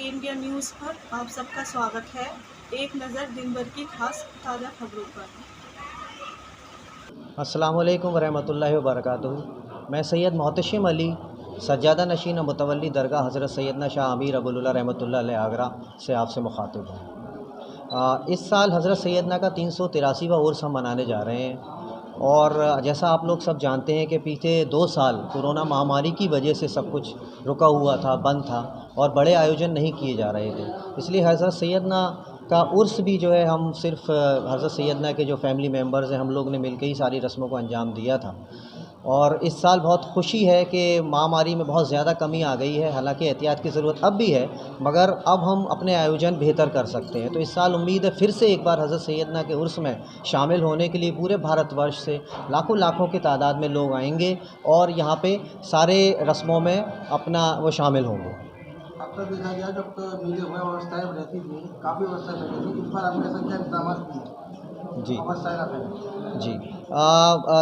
India news पर आप सबका स्वागत है। एक नज़र दिन भर की खास ताज़ा खबरों पर। अस्सलामुअलैकुम वरहमतुल्लाहि वबरकातुहू। मैं सैयद मोहतशिम अली सज्जादा नशीन मुतवल्ली दरगाह हज़रत सैयदना शाह अमीर अबुल्ला रहमतुल्लाह अलैह आगरा से आपसे मुखातिब हूँ। इस साल हज़रत सैयदना का 383वां उर्स हम मनाने जा रहे हैं। और जैसा आप लोग सब जानते हैं कि पीछे 2 साल कोरोना महामारी की वजह से सब कुछ रुका हुआ था, बंद था और बड़े आयोजन नहीं किए जा रहे थे। इसलिए हज़रत सैयदना का उर्स भी जो है हम सिर्फ़ हज़रत सैयदना के जो फैमिली मेम्बर्स हैं हम लोग ने मिलकर ही सारी रस्मों को अंजाम दिया था। और इस साल बहुत खुशी है कि महामारी में बहुत ज़्यादा कमी आ गई है। हालांकि एहतियात की ज़रूरत अब भी है, मगर अब हम अपने आयोजन बेहतर कर सकते हैं। तो इस साल उम्मीद है फिर से एक बार हज़रत सैयदना के उर्स में शामिल होने के लिए पूरे भारतवर्ष से लाखों लाखों की तादाद में लोग आएंगे और यहाँ पे सारे रस्मों में अपना वो शामिल होंगे। अब तक देखा गया जब मिले हुए व्यवस्थाएं रहती थी, काफ़ी व्यवस्थाएं रहती थी, इस बार आपने ऐसा क्या इंतजाम किए? जी व्यवस्थाएं रखें जी।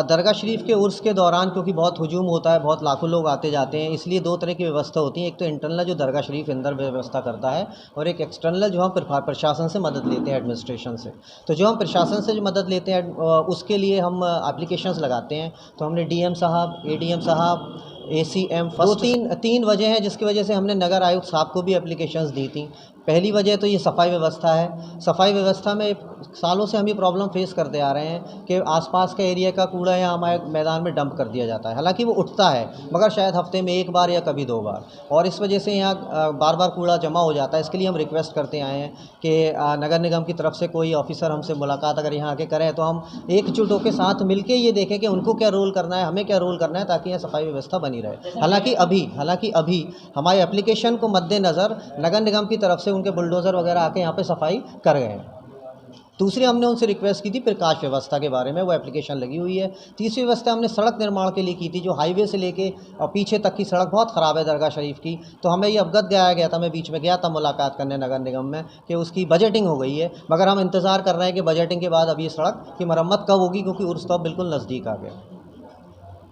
दरगाह शरीफ के उर्स के दौरान क्योंकि बहुत हुजूम होता है, बहुत लाखों लोग आते जाते हैं, इसलिए 2 तरह की व्यवस्था होती है। एक तो इंटरनल जो दरगाह शरीफ अंदर व्यवस्था करता है और एक एक्सटर्नल जो हम प्रशासन से मदद लेते हैं, एडमिनिस्ट्रेशन से। तो जो हम प्रशासन से जो मदद लेते हैं उसके लिए हम एप्लीकेशंस लगाते हैं। तो हमने डीएम साहब, एडीएम साहब, एसीएम तीन वजह हैं जिसकी वजह से हमने नगर आयुक्त साहब को भी एप्लीकेशंस दी थी। पहली वजह तो ये सफाई व्यवस्था है। सफाई व्यवस्था में सालों से हम ये प्रॉब्लम फेस करते आ रहे हैं कि आसपास के एरिया का कूड़ा यहाँ हमारे मैदान में डंप कर दिया जाता है। हालांकि वो उठता है मगर शायद हफ्ते में 1 बार या कभी 2 बार, और इस वजह से यहाँ बार बार कूड़ा जमा हो जाता है। इसके लिए हम रिक्वेस्ट करते आए हैं कि नगर निगम की तरफ से कोई ऑफिसर हमसे मुलाकात अगर यहाँ आके करें तो हम एकजुट होकर साथ मिलकर ये देखें कि उनको क्या रोल करना है, हमें क्या रोल करना है, ताकि यहाँ सफाई व्यवस्था बनी रहे। हालांकि अभी हमारे एप्लीकेशन को मद्देनज़र नगर निगम की तरफ से उनके बुलडोज़र वगैरह आके यहाँ पे सफाई कर गए हैं। दूसरी हमने उनसे रिक्वेस्ट की थी प्रकाश व्यवस्था के बारे में, वो एप्लीकेशन लगी हुई है। तीसरी व्यवस्था हमने सड़क निर्माण के लिए की थी, जो हाईवे से लेके पीछे तक की सड़क बहुत ख़राब है दरगाह शरीफ की। तो हमें ये अवगत कराया गया था, मैं बीच में गया था मुलाकात करने नगर निगम में, कि उसकी बजटिंग हो गई है। मगर हम इंतज़ार कर रहे हैं कि बजटिंग के बाद अब ये सड़क की मरम्मत कब होगी, क्योंकि उर्स तो अब बिल्कुल नज़दीक आ गया।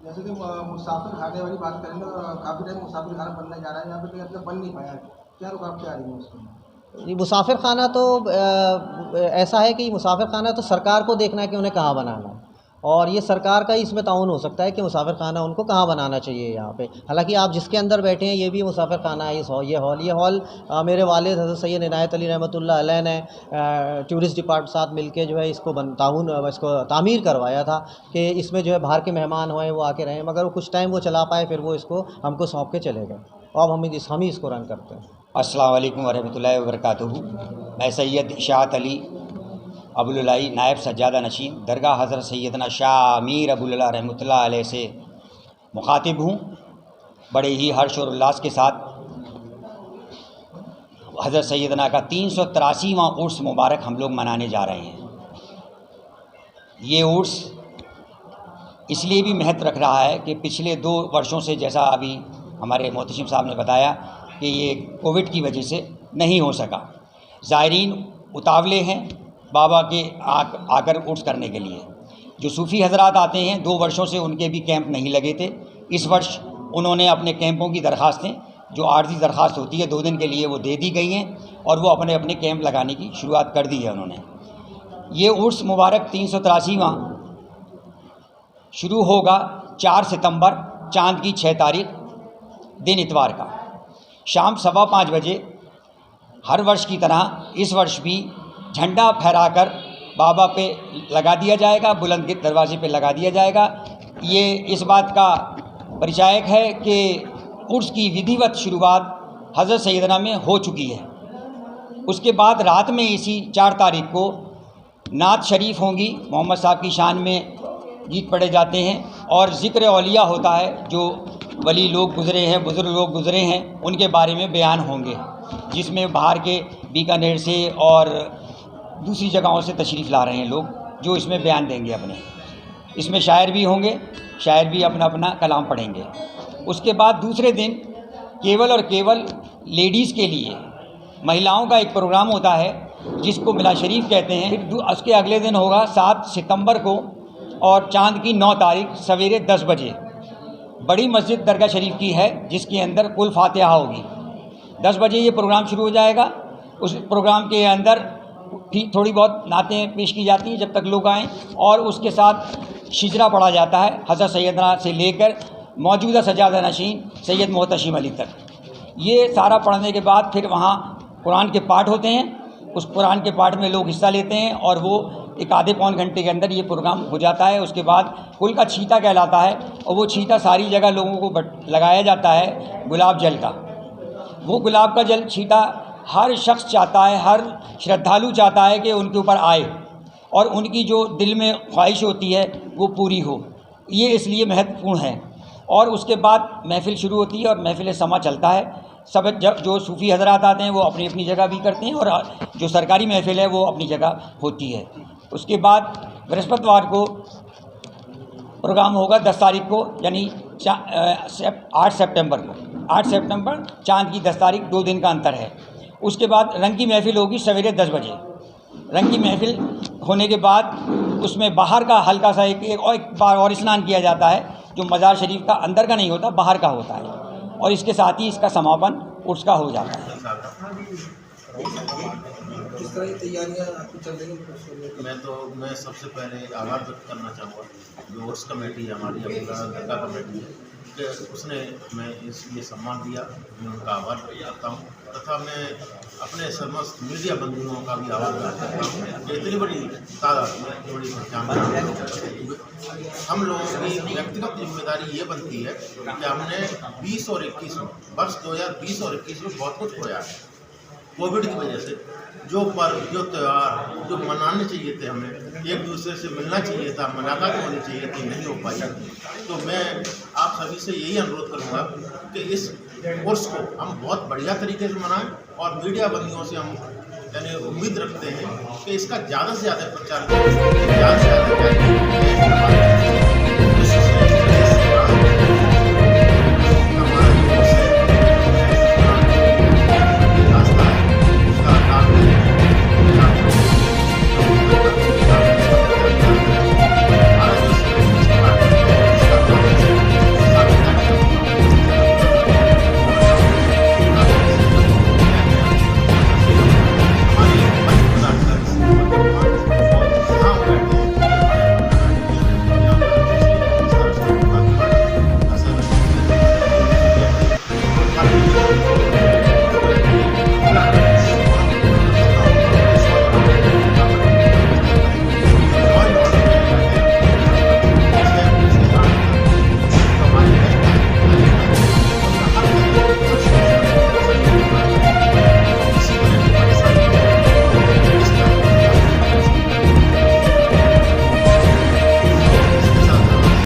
जैसे कि मुसाफिर खाने वाली बात करें तो काफ़ी टाइम मुसाफिर खाना बनने जा रहा है, यहाँ पे अब तक बन नहीं पाया है, क्या रुकावटें आ रही हैं उसमें? ये मुसाफिर खाना तो ऐसा है कि मुसाफिर खाना तो सरकार को देखना है कि उन्हें कहाँ बनाना है, और ये सरकार का ही इसमें ताउन हो सकता है कि मुसाफिर खाना उनको कहाँ बनाना चाहिए यहाँ पे। हालांकि आप जिसके अंदर बैठे हैं ये भी मुसाफिर खाना है। ये हॉल मेरे वालिद हज़रत सैयद इनायत अली रहमतुल्लाह अलैह ने टूरिस्ट डिपार्ट साथ मिलके जो है इसको तामीर करवाया था कि इसमें जो है बाहर के मेहमान होए वो आके रहें, मगर वो कुछ टाइम वो चला पाए, फिर वो इसको हमको सौंप के चले गए। अब हम ही इसको रन करते हैं। अस्सलाम वालेकुम वरहमतुल्लाहि वबरकातुहू। मैं सैयद इशाअत अली अबुल्लाई नायब सज्जादा नशीन दरगाह हज़रत सैयदना शाह अमीर अबुल्ला रहमतुल्लाह अलैह से मुखातिब हूँ। बड़े ही हर्ष और उल्लास के साथ हज़रत सैयदना का 383वां उर्स मुबारक हम लोग मनाने जा रहे हैं। ये उर्स इसलिए भी महत्व रख रहा है कि पिछले 2 वर्षों से, जैसा अभी हमारे मोहतशिम साहब ने बताया, कि ये कोविड की वजह से नहीं हो सका। ज़ायरीन उतावले हैं बाबा के आकर उर्स करने के लिए। जो सूफ़ी हजरात आते हैं, 2 वर्षों से उनके भी कैंप नहीं लगे थे। इस वर्ष उन्होंने अपने कैंपों की दरख्वास्तें, जो आर्जी दरख्वास्त होती है 2 दिन के लिए, वो दे दी गई हैं और वो अपने अपने कैंप लगाने की शुरुआत कर दी है उन्होंने। ये उर्स मुबारक 383वां शुरू होगा 4 सितंबर चाँद की 6 तारीख दिन इतवार का शाम 5:15 बजे। हर वर्ष की तरह इस वर्ष भी झंडा फहराकर बाबा पे लगा दिया जाएगा, बुलंद के दरवाजे पे लगा दिया जाएगा। ये इस बात का परिचायक है कि उर्स की विधिवत शुरुआत हज़रत सैयदना में हो चुकी है। उसके बाद रात में इसी 4 तारीख को नात शरीफ होंगी, मोहम्मद साहब की शान में गीत पढ़े जाते हैं और ज़िक्र औलिया होता है। जो वली लोग गुज़रे हैं, बुज़ुर्ग लोग गुज़रे हैं, उनके बारे में बयान होंगे, जिसमें बाहर के बीकानेर से और दूसरी जगहों से तशरीफ़ ला रहे हैं लोग, जो इसमें बयान देंगे अपने। इसमें शायर भी होंगे, शायर भी अपना अपना कलाम पढ़ेंगे। उसके बाद दूसरे दिन केवल और केवल लेडीज़ के लिए, महिलाओं का एक प्रोग्राम होता है जिसको मिला शरीफ कहते हैं। फिर उसके अगले दिन होगा 7 सितंबर को, और चाँद की 9 तारीख सवेरे 10 बजे बड़ी मस्जिद दरगाह शरीफ की है, जिसके अंदर कुल फातिहा होगी। 10 बजे ये प्रोग्राम शुरू हो जाएगा। उस प्रोग्राम के अंदर थोड़ी बहुत नातें पेश की जाती हैं जब तक लोग आएँ, और उसके साथ शिजरा पढ़ा जाता है हज़रत सैयदना से लेकर मौजूदा सज्जादा नशीन सैयद मोहतशिम अली तक। ये सारा पढ़ने के बाद फिर वहाँ कुरान के पाठ होते हैं। उस कुरान के पाठ में लोग हिस्सा लेते हैं और वो एक आधे पौन घंटे के अंदर ये प्रोग्राम हो जाता है। उसके बाद कुल का छींटा कहलाता है, और वो छींटा सारी जगह लोगों को लगाया जाता है गुलाब जल का। वो गुलाब का जल छींटा हर शख्स चाहता है, हर श्रद्धालु चाहता है कि उनके ऊपर आए और उनकी जो दिल में ख्वाहिश होती है वो पूरी हो। ये इसलिए महत्वपूर्ण है। और उसके बाद महफ़िल शुरू होती है और महफ़िल समा चलता है। सब जब जो सूफ़ी हज़रात आते हैं वो अपनी अपनी जगह भी करते हैं, और जो सरकारी महफ़िल है वो अपनी जगह होती है। उसके बाद बृहस्पतिवार को प्रोग्राम होगा 10 तारीख को, यानी 8 सितंबर को। 8 सितंबर चाँद की 10 तारीख, 2 दिन का अंतर है। उसके बाद रंग की महफ़िल होगी सवेरे 10 बजे। रंग की महफ़िल होने के बाद उसमें बाहर का हल्का सा एक बार और स्नान किया जाता है, जो मज़ार शरीफ का अंदर का नहीं होता, बाहर का होता है, और इसके साथ ही इसका समापन उर्स का हो जाता है। किस तरह की तैयारियां आपकी चल रही हैं? मैं सबसे पहले आभार व्यक्त करना चाहूँगा जो उर्स कमेटी है हमारी, अपना दरगाह कमेटी है, कि उसने हमें इसलिए सम्मान दिया। मैं उनका आभार व्यक्त करता हूँ, तथा मैं अपने समस्त मीडिया बंधुओं का भी आभार व्यक्त करता हूँ कि इतनी बड़ी तादाद में, इतनी बड़ी संख्या में हम लोगों की व्यक्तिगत जिम्मेदारी ये बनती है कि हमने 20 और 21 में, वर्ष 2020 और 21 में बहुत कुछ खोया है। कोविड की वजह से जो पर्व, जो त्यौहार जो मनाने चाहिए थे, हमें एक दूसरे से मिलना चाहिए था, मुलाकात होनी चाहिए थी, नहीं हो पाई। तो मैं आप सभी से यही अनुरोध करूँगा कि इस उर्स को हम बहुत बढ़िया तरीके से मनाएं, और मीडिया बंदियों से हम यानी उम्मीद रखते हैं कि इसका ज़्यादा से ज़्यादा प्रचार करें, ज़्यादा से ज़्यादा